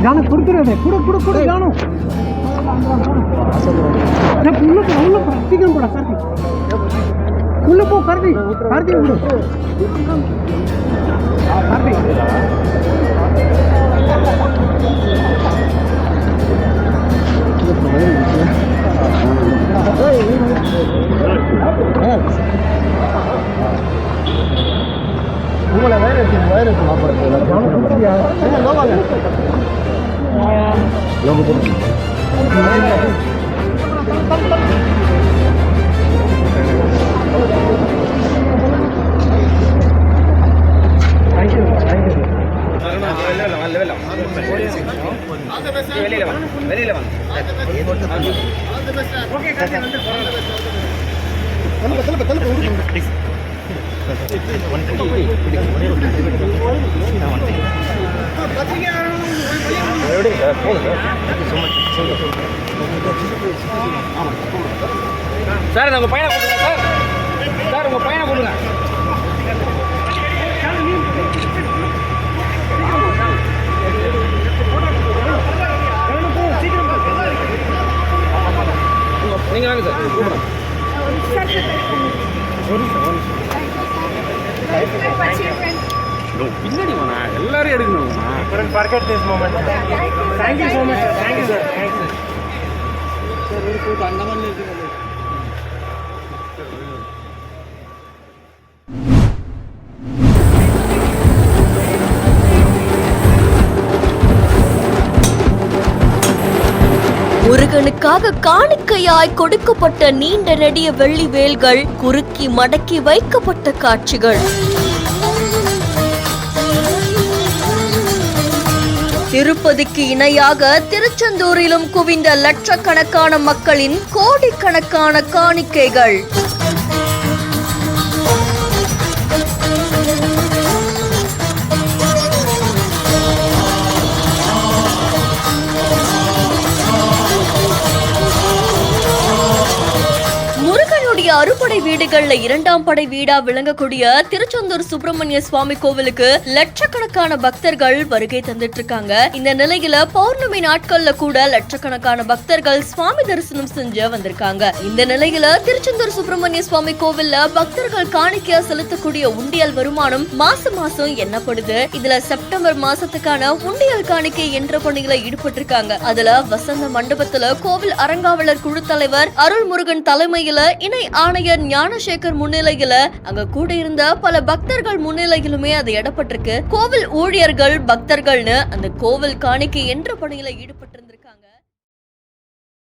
ஜானு கொடுத்துருது கொடு ஜானு உள்ள போ சீக்கிரம் போடா கார்த்தி உள்ள போ கார்த்தி விடு கார்த்தி உங்களை வயர் வெளியில சார் உங்க பையனை கொடுங்க சார் உங்க பையனை கொடுங்க நீங்க வாங்க சார் பின்னாடி வாங்க எல்லாரும் எடுக்கணும் forget this moment. Thank you so much sir. Thank you sir. Sir ஒரு அண்ணாமலை இருக்கு முருகனுக்காக காணிக்கையாய் கொடுக்கப்பட்ட நீண்ட நெடிய வெள்ளி வேல்கள் குறுக்கி மடக்கி வைக்கப்பட்ட காட்சிகள். திருப்பதிக்கு இணையாக திருச்செந்தூரிலும் குவிந்த லட்சக்கணக்கான மக்களின் கோடிக்கணக்கான காணிக்கைகள். அறுபடை வீடுகள்ல இரண்டாம் படை வீடா விளங்கக்கூடிய திருச்செந்தூர் சுப்பிரமணிய சுவாமி கோவிலுக்கு லட்சக்கணக்கான பக்தர்கள் வருகை தந்துட்டு இருக்காங்க. இந்த நிலையில பௌர்ணமி நாட்கள்ல கூட லட்சக்கணக்கான பக்தர்கள் சுவாமி தரிசனம் செஞ்சு வந்திருக்காங்க. இந்த நிலையில திருச்செந்தூர் சுப்பிரமணிய சுவாமி கோவில்ல பக்தர்கள் காணிக்கையா செலுத்தக்கூடிய உண்டியல் வருமானம் மாசம் எண்ணப்படுது. இதுல செப்டம்பர் மாசத்துக்கான உண்டியல் காணிக்கை என்ற பணியில ஈடுபட்டு இருக்காங்க. அதுல வசந்த மண்டபத்துல கோவில் அறங்காவலர் குழு தலைவர் அருள்முருகன் தலைமையில இணை ஆணையர் ஞானசேகர் முன்னிலையில அங்க கூட இருந்த பல பக்தர்கள் முன்னிலையிலுமே அது இடப்பட்டிருக்கு. கோவில் ஊழியர்கள் பக்தர்கள்னு அந்த கோவில் காணிக்கை என்ற பணியில ஈடுபட்டு இருந்திருக்காங்க.